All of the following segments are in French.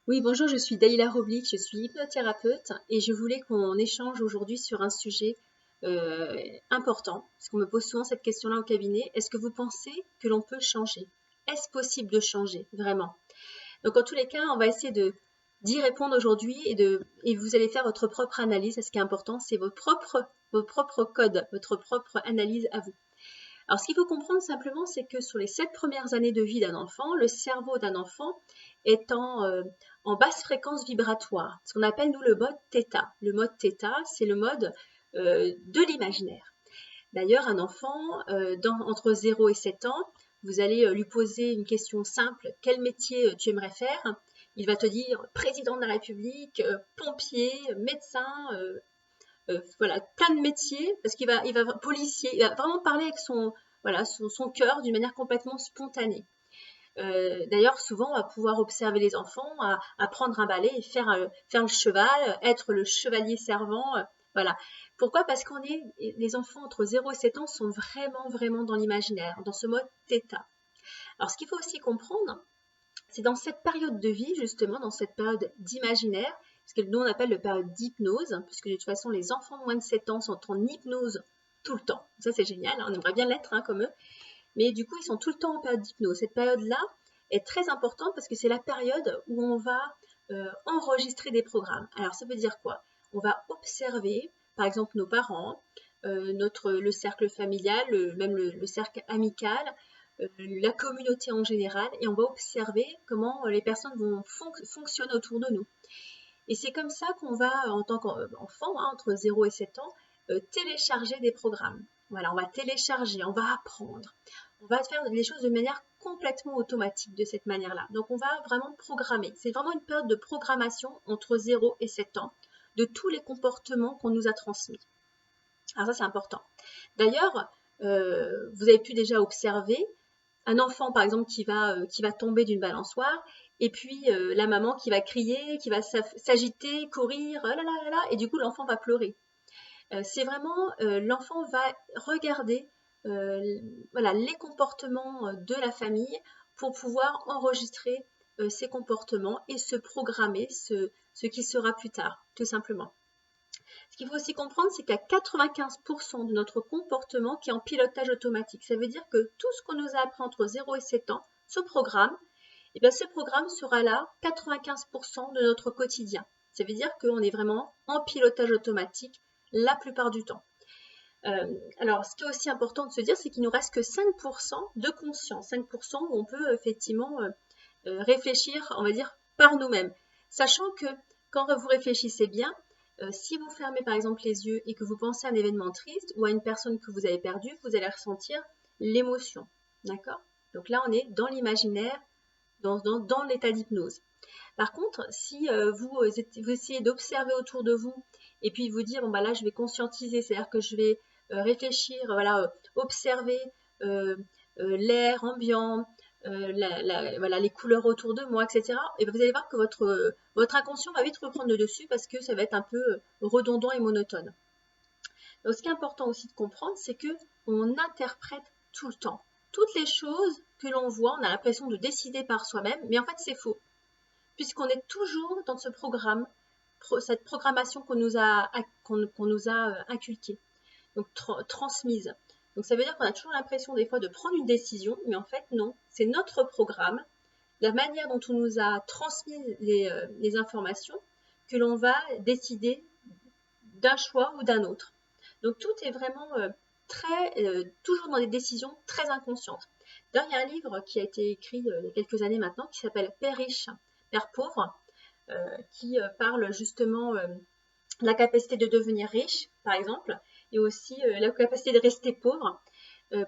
Oui, bonjour, je suis Daïla Roblic, je suis hypnothérapeute et je voulais qu'on échange aujourd'hui sur un sujet important, parce qu'on me pose souvent cette question-là au cabinet. Est-ce que vous pensez que l'on peut changer? Est-ce possible de changer, vraiment? Donc, en tous les cas, on va essayer d'y répondre aujourd'hui et vous allez faire votre propre analyse. Ce qui est important, c'est vos propres codes, votre propre analyse à vous. Alors, ce qu'il faut comprendre simplement, c'est que sur les 7 premières années de vie d'un enfant, le cerveau d'un enfant est en basse fréquence vibratoire, ce qu'on appelle, nous, le mode θ. Le mode θ, c'est le mode de l'imaginaire. D'ailleurs, un enfant, entre 0 et 7 ans, vous allez lui poser une question simple. Quel métier tu aimerais faire? Il va te dire président de la République, pompier, médecin, voilà, plein de métiers, parce qu'il va policier, il va vraiment parler avec son cœur d'une manière complètement spontanée. D'ailleurs, souvent, on va pouvoir observer les enfants à prendre un balai et faire le cheval, être le chevalier servant. Voilà. Pourquoi? Parce les enfants entre 0 et 7 ans sont vraiment dans l'imaginaire, dans ce mode θ. Alors, ce qu'il faut aussi comprendre, c'est dans cette période de vie, justement, dans cette période d'imaginaire, ce que nous on appelle la période d'hypnose, puisque de toute façon, les enfants de moins de 7 ans sont en hypnose tout le temps. Ça, c'est génial, hein, on aimerait bien l'être comme eux. Mais du coup, ils sont tout le temps en période d'hypnose. Cette période-là est très importante parce que c'est la période où on va enregistrer des programmes. Alors, ça veut dire quoi? On va observer, par exemple, nos parents, le cercle familial, même le cercle amical, la communauté en général, et on va observer comment les personnes vont fonctionner autour de nous. Et c'est comme ça qu'on va, en tant qu'enfant, entre 0 et 7 ans, télécharger des programmes. Voilà, on va télécharger, on va apprendre. On va faire les choses de manière complètement automatique de cette manière-là. Donc, on va vraiment programmer. C'est vraiment une période de programmation entre 0 et 7 ans de tous les comportements qu'on nous a transmis. Alors ça, c'est important. D'ailleurs, vous avez pu déjà observer un enfant, par exemple, qui va tomber d'une balançoire, et puis la maman qui va crier, qui va s'agiter, courir, et du coup, l'enfant va pleurer. C'est vraiment, l'enfant va regarder voilà, les comportements de la famille pour pouvoir enregistrer ces comportements et se programmer ce qui sera plus tard, tout simplement. Ce qu'il faut aussi comprendre, c'est qu'il y a 95% de notre comportement qui est en pilotage automatique. Ça veut dire que tout ce qu'on nous a appris entre 0 et 7 ans, ce programme, et bien ce programme sera là 95% de notre quotidien. Ça veut dire qu'on est vraiment en pilotage automatique la plupart du temps. Alors, ce qui est aussi important de se dire, c'est qu'il nous reste que 5% de conscience, 5% où on peut effectivement réfléchir, on va dire, par nous-mêmes. Sachant que quand vous réfléchissez bien, si vous fermez par exemple les yeux et que vous pensez à un événement triste ou à une personne que vous avez perdue, vous allez ressentir l'émotion. D'accord? Donc là, on est dans l'imaginaire, dans l'état d'hypnose. Par contre, si vous essayez d'observer autour de vous et puis vous dire, bon bah là, je vais conscientiser, c'est-à-dire que je vais réfléchir, voilà, observer l'air ambiant, voilà, les couleurs autour de moi, etc. Et vous allez voir que votre inconscient va vite reprendre le dessus parce que ça va être un peu redondant et monotone. Donc, ce qui est important aussi de comprendre, c'est que on interprète tout le temps. Toutes les choses que l'on voit, on a l'impression de décider par soi-même, mais en fait, c'est faux. Puisqu'on est toujours dans ce programme, cette programmation qu'on nous a inculquée, donc transmise. Donc ça veut dire qu'on a toujours l'impression des fois de prendre une décision, mais en fait non, c'est notre programme, la manière dont on nous a transmis les informations, que l'on va décider d'un choix ou d'un autre. Donc tout est vraiment toujours dans des décisions très inconscientes. D'ailleurs, il y a un livre qui a été écrit il y a quelques années maintenant qui s'appelle Père riche, Père pauvre, qui parle justement de la capacité de devenir riche, par exemple, et aussi la capacité de rester pauvre.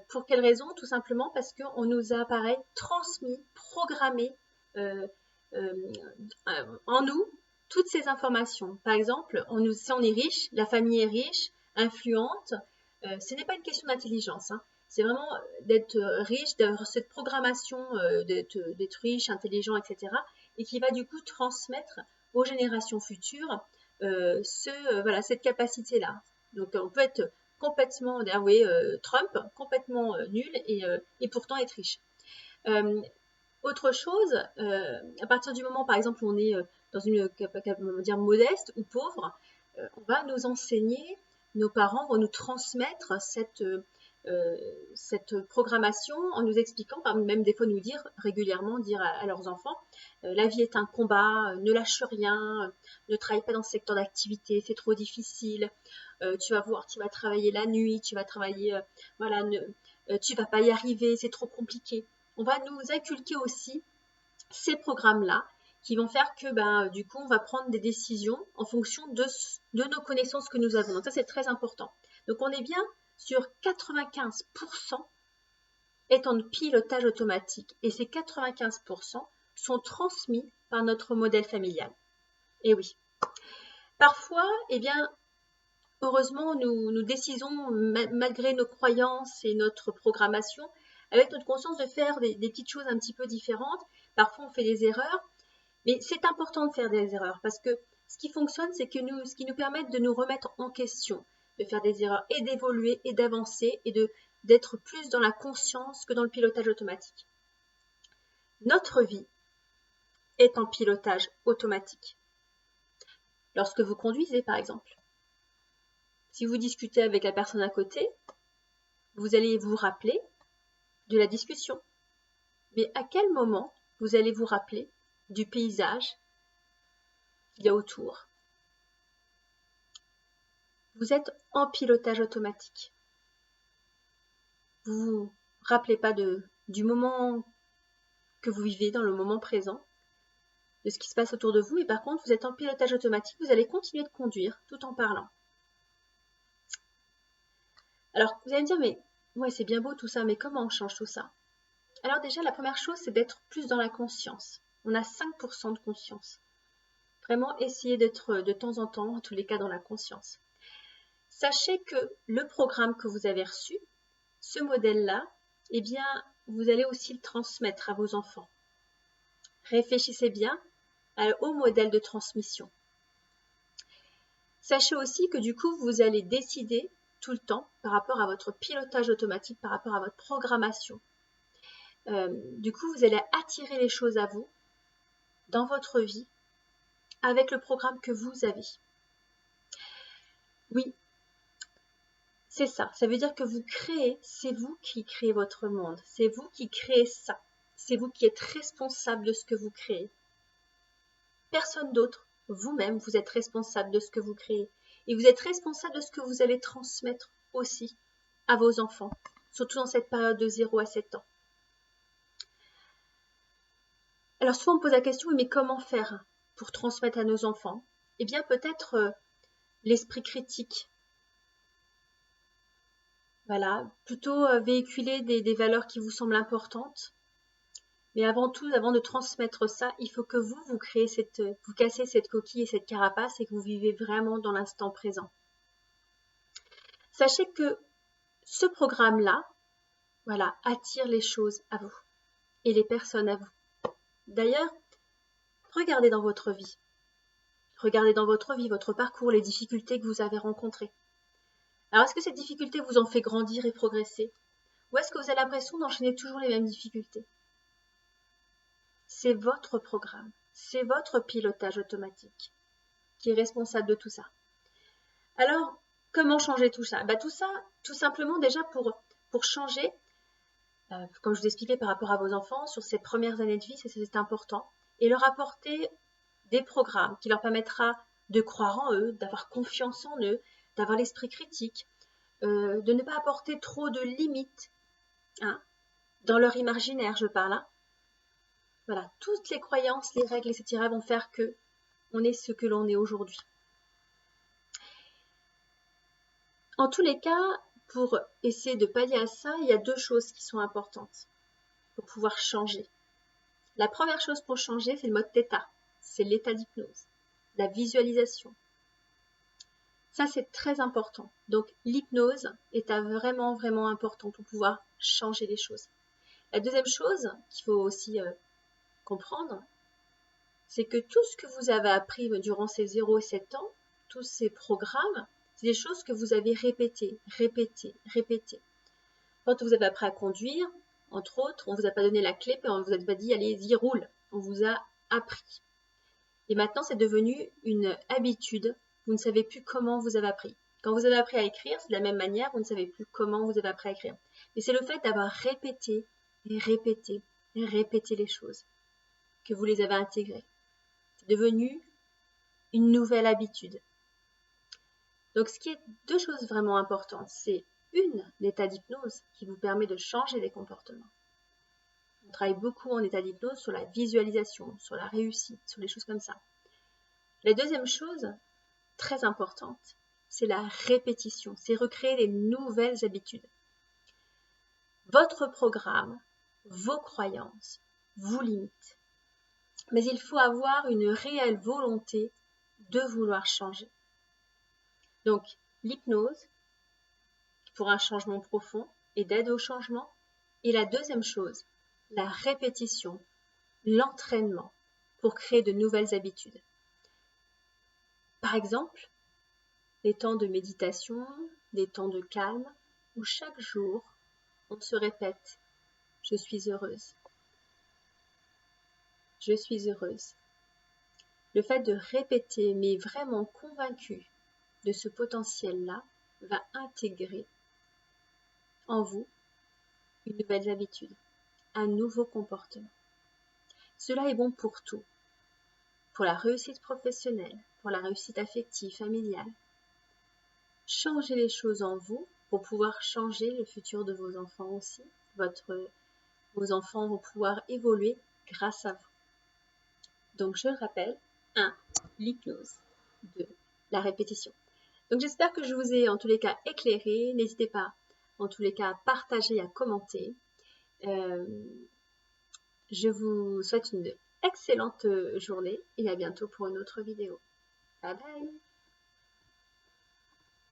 Pour quelle raison? Tout simplement parce qu'on nous a, pareil, transmis, programmé en nous toutes ces informations. Par exemple, si on est riche, la famille est riche, influente, ce n'est pas une question d'intelligence. Hein. C'est vraiment d'être riche, d'avoir cette programmation d'être riche, intelligent, etc. Et qui va du coup transmettre aux générations futures voilà, cette capacité-là. Donc on peut être complètement, Trump, complètement nul et pourtant être riche. Autre chose, à partir du moment, par exemple, où on est dans une on va dire modeste ou pauvre, on va nous enseigner, nos parents vont nous transmettre cette programmation en nous expliquant, même des fois nous dire régulièrement, dire à leurs enfants, la vie est un combat, ne lâche rien, ne travaille pas dans ce secteur d'activité, c'est trop difficile, tu vas voir, tu vas travailler la nuit, tu vas travailler, voilà, tu vas pas y arriver, c'est trop compliqué. On va nous inculquer aussi ces programmes-là qui vont faire que du coup, on va prendre des décisions en fonction de nos connaissances que nous avons. Donc ça, c'est très important. Donc on est bien sur 95% est en pilotage automatique. Et ces 95% sont transmis par notre modèle familial. Et oui. Parfois, eh bien, heureusement, nous décidons, malgré nos croyances et notre programmation, avec notre conscience, de faire des petites choses un petit peu différentes. Parfois, on fait des erreurs, mais c'est important de faire des erreurs parce que ce qui fonctionne, c'est que ce qui nous permet de nous remettre en question, de faire des erreurs et d'évoluer et d'avancer et d'être plus dans la conscience que dans le pilotage automatique. Notre vie est en pilotage automatique. Lorsque vous conduisez, par exemple, si vous discutez avec la personne à côté, vous allez vous rappeler de la discussion. Mais à quel moment vous allez vous rappeler du paysage qu'il y a autour? Vous êtes en pilotage automatique. Vous ne vous rappelez pas du moment que vous vivez dans le moment présent, de ce qui se passe autour de vous, et par contre, vous êtes en pilotage automatique, vous allez continuer de conduire tout en parlant. Alors, vous allez me dire, mais ouais, c'est bien beau tout ça, mais comment on change tout ça? Alors déjà, la première chose, c'est d'être plus dans la conscience. On a 5% de conscience. Vraiment, essayez d'être de temps en temps, en tous les cas, dans la conscience. Sachez que le programme que vous avez reçu, ce modèle-là, eh bien, vous allez aussi le transmettre à vos enfants. Réfléchissez bien au modèle de transmission. Sachez aussi que du coup, vous allez décider tout le temps par rapport à votre pilotage automatique, par rapport à votre programmation. Du coup, vous allez attirer les choses à vous dans votre vie avec le programme que vous avez. Oui, c'est ça. Ça veut dire que vous créez, c'est vous qui créez votre monde. C'est vous qui créez ça. C'est vous qui êtes responsable de ce que vous créez. Personne d'autre. Vous-même, vous êtes responsable de ce que vous créez. Et vous êtes responsable de ce que vous allez transmettre aussi à vos enfants, surtout dans cette période de 0 à 7 ans. Alors souvent on me pose la question, mais comment faire pour transmettre à nos enfants? Eh bien peut-être l'esprit critique. Voilà, plutôt véhiculer des valeurs qui vous semblent importantes. Mais avant tout, avant de transmettre ça, il faut que vous créez vous cassez cette coquille et cette carapace et que vous vivez vraiment dans l'instant présent. Sachez que ce programme-là, voilà, attire les choses à vous et les personnes à vous. D'ailleurs, regardez dans votre vie. Regardez dans votre vie, votre parcours, les difficultés que vous avez rencontrées. Alors, est-ce que cette difficulté vous en fait grandir et progresser? Ou est-ce que vous avez l'impression d'enchaîner toujours les mêmes difficultés? C'est votre programme, c'est votre pilotage automatique qui est responsable de tout ça. Alors, comment changer tout ça? Tout ça, tout simplement déjà pour changer, comme je vous expliquais par rapport à vos enfants, sur ces premières années de vie, c'est important, et leur apporter des programmes qui leur permettra de croire en eux, d'avoir confiance en eux, d'avoir l'esprit critique, de ne pas apporter trop de limites dans leur imaginaire, je parle. Voilà, toutes les croyances, les règles, etc. vont faire que on est ce que l'on est aujourd'hui. En tous les cas, pour essayer de pallier à ça, il y a deux choses qui sont importantes pour pouvoir changer. La première chose pour changer, c'est le mode θ, c'est l'état d'hypnose, la visualisation. Ça, c'est très important. Donc, l'hypnose est vraiment, vraiment important pour pouvoir changer les choses. La deuxième chose qu'il faut aussi comprendre, c'est que tout ce que vous avez appris durant ces 0 et 7 ans, tous ces programmes, c'est des choses que vous avez répétées. Quand vous avez appris à conduire, Entre autres, on ne vous a pas donné la clé, mais on ne vous a pas dit allez-y, roule. On vous a appris. Et maintenant, c'est devenu une habitude. Vous ne savez plus comment vous avez appris. Quand vous avez appris à écrire, c'est de la même manière, vous ne savez plus comment vous avez appris à écrire. Et c'est le fait d'avoir répété et répété et répété les choses que vous les avez intégrées. C'est devenu une nouvelle habitude. Donc, ce qui est deux choses vraiment importantes, c'est l'état d'hypnose qui vous permet de changer les comportements. On travaille beaucoup en état d'hypnose sur la visualisation, sur la réussite, sur les choses comme ça. La deuxième chose, très importante, c'est la répétition, c'est recréer des nouvelles habitudes. Votre programme, vos croyances, vous limitent. Mais il faut avoir une réelle volonté de vouloir changer. Donc, l'hypnose, pour un changement profond et d'aide au changement. Et la deuxième chose, la répétition, l'entraînement pour créer de nouvelles habitudes. Par exemple, des temps de méditation, des temps de calme, où chaque jour, on se répète « Je suis heureuse ». Je suis heureuse. Le fait de répéter, mais vraiment convaincu de ce potentiel-là, va intégrer en vous une nouvelle habitude, un nouveau comportement. Cela est bon pour tout, pour la réussite professionnelle, pour la réussite affective, familiale. Changez les choses en vous pour pouvoir changer le futur de vos enfants aussi. Vos enfants vont pouvoir évoluer grâce à vous. Donc je le rappelle, 1. L'hypnose. 2. La répétition. Donc j'espère que je vous ai en tous les cas éclairé. N'hésitez pas en tous les cas à partager, à commenter. Je vous souhaite une excellente journée et à bientôt pour une autre vidéo. Bye bye!